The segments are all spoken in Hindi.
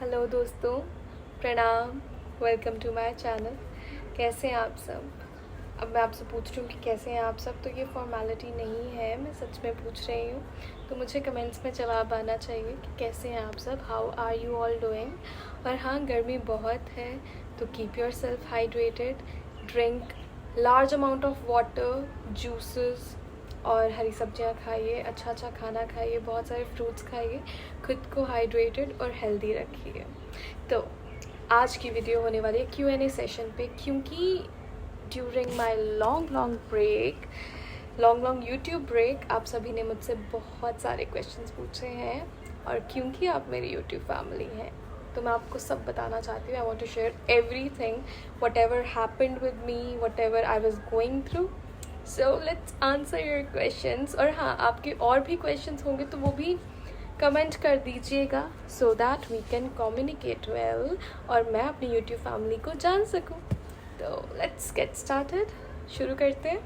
हेलो दोस्तों, प्रणाम। Welcome to my channel. कैसे हैं आप सब? अब मैं आपसे पूछ रही हूँ कि कैसे हैं आप सब, तो ये फॉर्मेलिटी नहीं है, मैं सच में पूछ रही हूँ। तो मुझे कमेंट्स में जवाब आना चाहिए कि कैसे हैं आप सब, how are you all doing. और हाँ, गर्मी बहुत है, तो keep yourself hydrated, drink large amount of water, juices और हरी सब्जियां खाइए, अच्छा खाना खाइए, बहुत सारे फ्रूट्स खाइए, खुद को हाइड्रेटेड और हेल्दी रखिए। तो आज की वीडियो होने वाली है Q&A सेशन पे, क्योंकि during my long YouTube break आप सभी ने मुझसे बहुत सारे क्वेश्चंस पूछे हैं, और क्योंकि आप मेरी यूट्यूब फैमिली हैं तो मैं आपको सब बताना चाहती हूँ। I want to share everything, whatever happened with me, whatever I was going through. So let's answer your questions. और हाँ, आपके और भी क्वेश्चंस होंगे तो वो भी कमेंट कर दीजिएगा, so that we can communicate well और मैं अपनी यूट्यूब फैमिली को जान सकूँ। तो लेट्स गेट स्टार्टेड, शुरू करते हैं।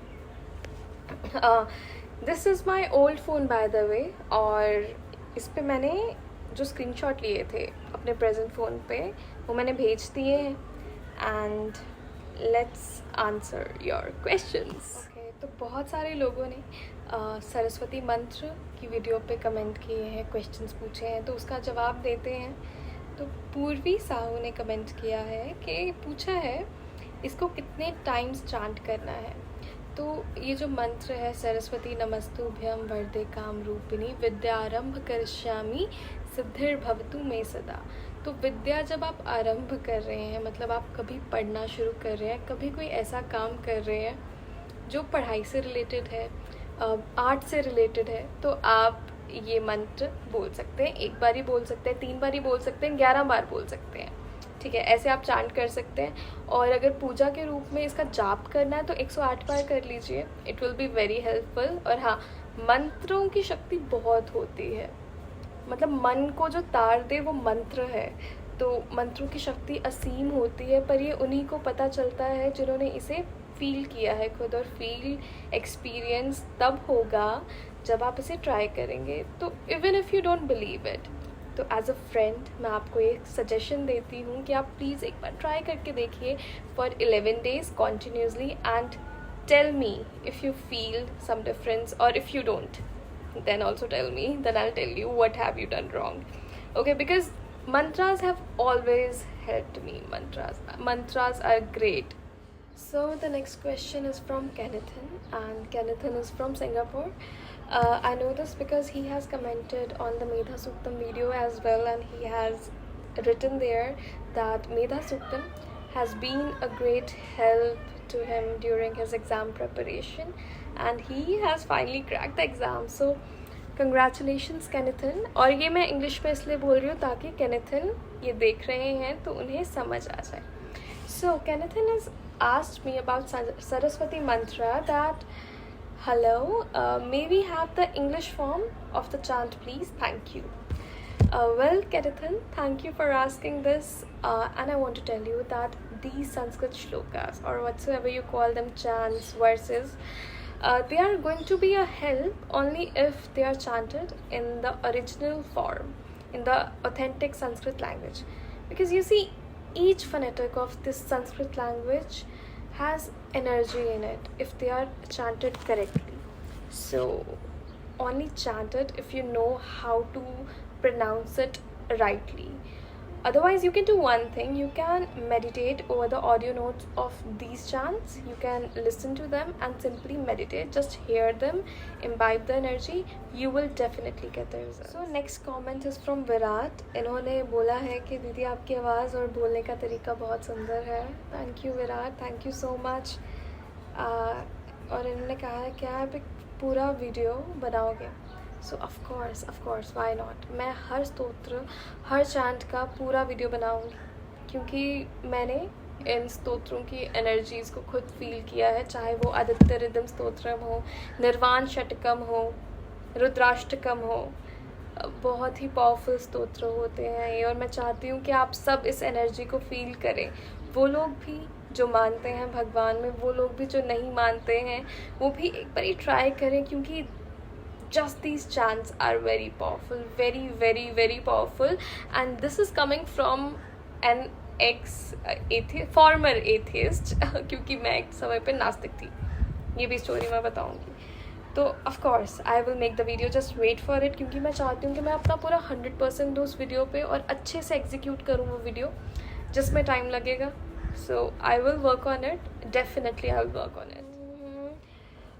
This is my old phone by the way, और इस पे मैंने जो स्क्रीनशॉट लिए थे अपने प्रेजेंट फ़ोन पे वो मैंने भेज दिए हैं, and let's answer your questions. Okay, तो बहुत सारे लोगों ने सरस्वती मंत्र की वीडियो पे कमेंट किए हैं, क्वेश्चंस पूछे हैं, तो उसका जवाब देते हैं। तो पूर्वी साहू ने कमेंट किया है कि पूछा है इसको कितने टाइम्स चांट करना है। तो ये जो मंत्र है, सरस्वती नमस्तुभ्यम वरदे काम रूपिणी विद्यारंभ करिष्यामि सिद्धिर्भवतु मे सदा। तो विद्या जब आप आरंभ कर रहे हैं, मतलब आप कभी पढ़ना शुरू कर रहे हैं, कभी कोई ऐसा काम कर रहे हैं जो पढ़ाई से रिलेटेड है, आर्ट से रिलेटेड है, तो आप ये मंत्र बोल सकते हैं। एक बार ही बोल सकते हैं, 3 बार ही बोल सकते हैं, 11 बार बोल सकते हैं, ठीक है। ऐसे आप चांट कर सकते हैं। और अगर पूजा के रूप में इसका जाप करना है तो 108 बार कर लीजिए, it will be very helpful. और हाँ, मंत्रों की शक्ति बहुत होती है, मतलब मन को जो तार दे वो मंत्र है। तो मंत्रों की शक्ति असीम होती है, पर ये उन्हीं को पता चलता है जिन्होंने इसे फील किया है खुद। और फील एक्सपीरियंस तब होगा जब आप इसे ट्राई करेंगे। तो even if you don't believe it, तो एज अ फ्रेंड मैं आपको एक सजेशन देती हूँ कि आप प्लीज़ एक बार ट्राई करके देखिए for 11 days continuously, and tell me if you feel some difference, और if you don't then also tell me, then I'll tell you what have you done wrong. Okay, because mantras have always helped me. Mantras are great. So the next question is from Kennethan, and Kennethan is from Singapore. I know this because he has commented on the Medha Suktam video as well, and he has written there that Medha Suktam has been a great help to him during his exam preparation, and he has finally cracked the exam. So congratulations Kennethan. और ये मैं इंग्लिश में इसलिए बोल रही हूँ ताकि Kennethan ये देख रहे हैं तो उन्हें समझ आ जाए. So Kennethan has asked me about Saraswati mantra, that hello, may we have the English form of the chant please, thank you. Well Kennethan, thank you for asking this, and I want to tell you that these Sanskrit shlokas, or whatsoever you call them, chants, verses, they are going to be a help only if they are chanted in the original form, in the authentic Sanskrit language. Because you see, each phonetic of this Sanskrit language has energy in it if they are chanted correctly. So only chant it if you know how to pronounce it rightly. Otherwise, you can do one thing. You can meditate over the audio notes of these chants. You can listen to them and simply meditate. Just hear them, imbibe the energy. You will definitely get the results. So next comment is from Virat. इन्होंने बोला है कि दीदी आपकी आवाज़ और बोलने का तरीका बहुत सुंदर है. Thank you Virat. Thank you so much. और इन्होंने कहा है क्या आप एक पूरा वीडियो बनाओगे? So of course why not. मैं हर स्तोत्र, हर चांट का पूरा वीडियो बनाऊंगी, क्योंकि मैंने इन स्तोत्रों की एनर्जीज़ को खुद फील किया है, चाहे वो आदित्य रिदम स्तोत्रम हो, निर्वाण षटकम हो, रुद्राष्टकम हो. बहुत ही पावरफुल स्तोत्र होते हैं ये, और मैं चाहती हूँ कि आप सब इस एनर्जी को फील करें. वो लोग भी जो मानते हैं भगवान में, वो लोग भी जो नहीं मानते हैं, वो भी एक बार ट्राई करें, क्योंकि just these chants are very powerful, very very very powerful. And this is coming from an former atheist क्योंकि मैं एक समय पे नास्तिक थी, ये भी स्टोरी मैं बताऊंगी. तो of course I will make the video, just wait for it, क्योंकि मैं चाहती हूँ कि मैं अपना पूरा 100% दूँ उस वीडियो पे और अच्छे से एग्जीक्यूट करूँ वो वीडियो, जिसमें टाइम लगेगा. So I will work on it, definitely I will work on it.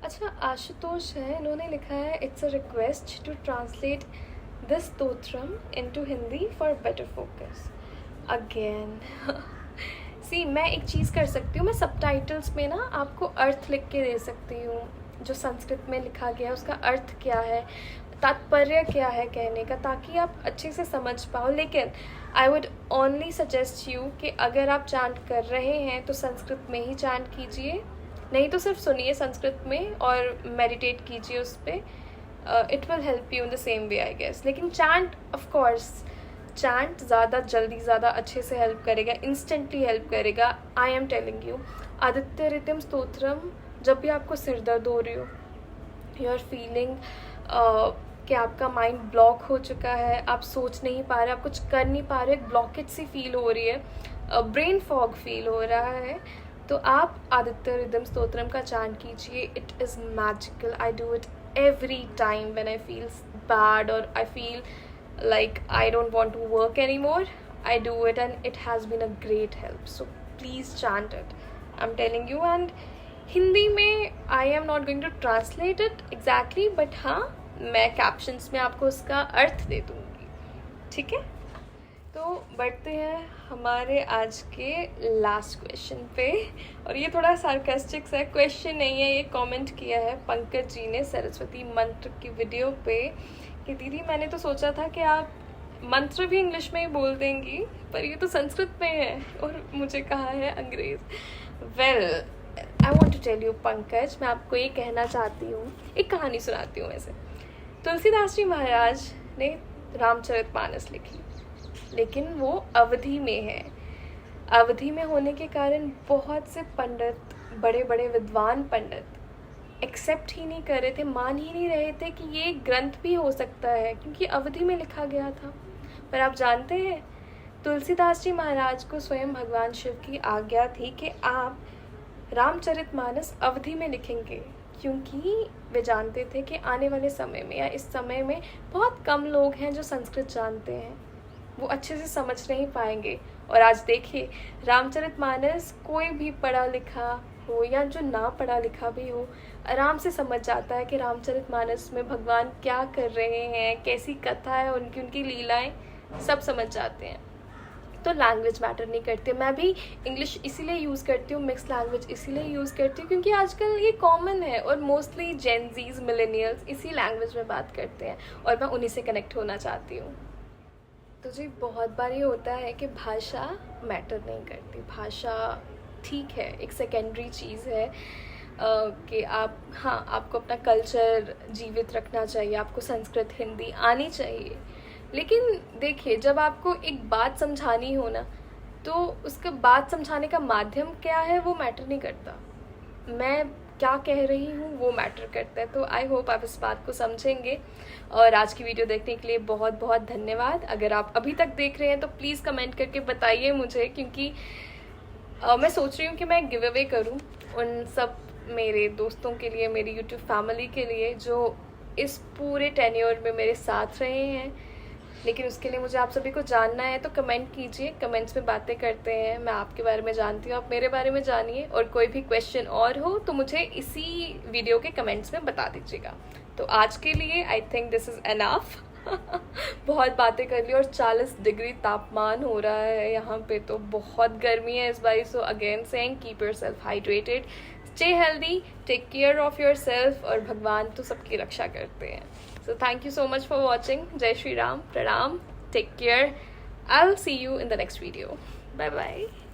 अच्छा, आशुतोष है, इन्होंने लिखा है it's a request to translate this स्तोत्रम into Hindi for better focus. Again see, मैं एक चीज़ कर सकती हूँ, मैं सबटाइटल्स में ना आपको अर्थ लिख के दे सकती हूँ, जो संस्कृत में लिखा गया है उसका अर्थ क्या है, तात्पर्य क्या है कहने का, ताकि आप अच्छे से समझ पाओ. लेकिन I would only suggest you कि अगर आप चांट कर रहे हैं तो संस्कृत में ही चांट कीजिए, नहीं तो सिर्फ सुनिए संस्कृत में और मेडिटेट कीजिए उस पर. It will help you in the same way I guess. लेकिन चांट, ऑफ कोर्स चांट ज़्यादा जल्दी, ज़्यादा अच्छे से हेल्प करेगा, इंस्टेंटली हेल्प करेगा. I am telling you, Aditya Hridayam Stotram, जब भी आपको सिर दर्द हो रही हो, यू आर फीलिंग कि आपका माइंड ब्लॉक हो चुका है, आप सोच नहीं पा रहे, आप कुछ कर नहीं पा रहे, ब्लॉकेज सी फील हो रही है, ब्रेन फॉग फील हो रहा है, तो आप आदित्य हृदयम स्तोत्रम का चांट कीजिए. It is magical. I do it every time when I feel bad और I feel like I don't want to work anymore. I do it and it has been a great help. So please chant it, I'm telling you. And Hindi में I am not going to translate it exactly, but हाँ, मैं captions में आपको उसका अर्थ दे दूँगी, ठीक है. तो बढ़ते हैं हमारे आज के लास्ट क्वेश्चन पे, और ये थोड़ा सार्कास्टिक है, क्वेश्चन नहीं है, ये कमेंट किया है पंकज जी ने सरस्वती मंत्र की वीडियो पे कि दीदी मैंने तो सोचा था कि आप मंत्र भी इंग्लिश में ही बोल देंगी, पर ये तो संस्कृत में है और मुझे कहा है अंग्रेज़. Well, I want to tell you Pankaj, मैं आपको ये कहना चाहती हूँ, एक कहानी सुनाती हूँ. वैसे तुलसीदास जी महाराज ने रामचरितमानस लिखी, लेकिन वो अवधी में है. अवधि में होने के कारण बहुत से पंडित, बड़े बड़े विद्वान पंडित एक्सेप्ट ही नहीं कर रहे थे, मान ही नहीं रहे थे कि ये ग्रंथ भी हो सकता है, क्योंकि अवधि में लिखा गया था. पर आप जानते हैं, तुलसीदास जी महाराज को स्वयं भगवान शिव की आज्ञा थी कि आप रामचरितमानस अवधि में लिखेंगे, क्योंकि वे जानते थे कि आने वाले समय में या इस समय में बहुत कम लोग हैं जो संस्कृत जानते हैं, वो अच्छे से समझ नहीं पाएंगे. और आज देखिए, रामचरितमानस कोई भी पढ़ा लिखा हो या जो ना पढ़ा लिखा भी हो, आराम से समझ जाता है कि रामचरितमानस में भगवान क्या कर रहे हैं, कैसी कथा है उनकी, उनकी लीलाएं, सब समझ जाते हैं. तो लैंग्वेज मैटर नहीं करती. मैं भी इंग्लिश इसीलिए यूज़ करती हूँ, मिक्स लैंग्वेज इसीलिए यूज़ करती हूँ क्योंकि आजकल ये कॉमन है और मोस्टली जेनजीज, मिलेनियल्स इसी लैंग्वेज में बात करते हैं और मैं उन्हीं से कनेक्ट होना चाहती हूँ. तो जी बहुत बार ये होता है कि भाषा मैटर नहीं करती. भाषा ठीक है, एक सेकेंडरी चीज़ है कि आप, हाँ, आपको अपना कल्चर जीवित रखना चाहिए, आपको संस्कृत हिंदी आनी चाहिए. लेकिन देखिए, जब आपको एक बात समझानी हो ना, तो उसका बात समझाने का माध्यम क्या है वो मैटर नहीं करता, मैं क्या कह रही हूँ वो मैटर करता है. तो आई होप आप इस बात को समझेंगे. और आज की वीडियो देखने के लिए बहुत बहुत धन्यवाद. अगर आप अभी तक देख रहे हैं तो प्लीज़ कमेंट करके बताइए मुझे, क्योंकि मैं सोच रही हूँ कि मैं गिव अवे करूँ उन सब मेरे दोस्तों के लिए, मेरी यूट्यूब फैमिली के लिए जो इस पूरे टेन्योर में मेरे साथ रहे हैं. लेकिन उसके लिए मुझे आप सभी को जानना है, तो कमेंट कीजिए, कमेंट्स में बातें करते हैं. मैं आपके बारे में जानती हूँ, आप मेरे बारे में जानिए, और कोई भी क्वेश्चन और हो तो मुझे इसी वीडियो के कमेंट्स में बता दीजिएगा. तो आज के लिए I think this is enough. बहुत बातें कर ली और 40 डिग्री तापमान हो रहा है यहाँ पे, तो बहुत गर्मी है इस बार. So again saying, keep yourself hydrated, stay healthy, take care of yourself, और भगवान तो सबकी रक्षा करते हैं. So thank you so much for watching. Jai Shri Ram, Pranam, take care. I'll see you in the next video. Bye bye.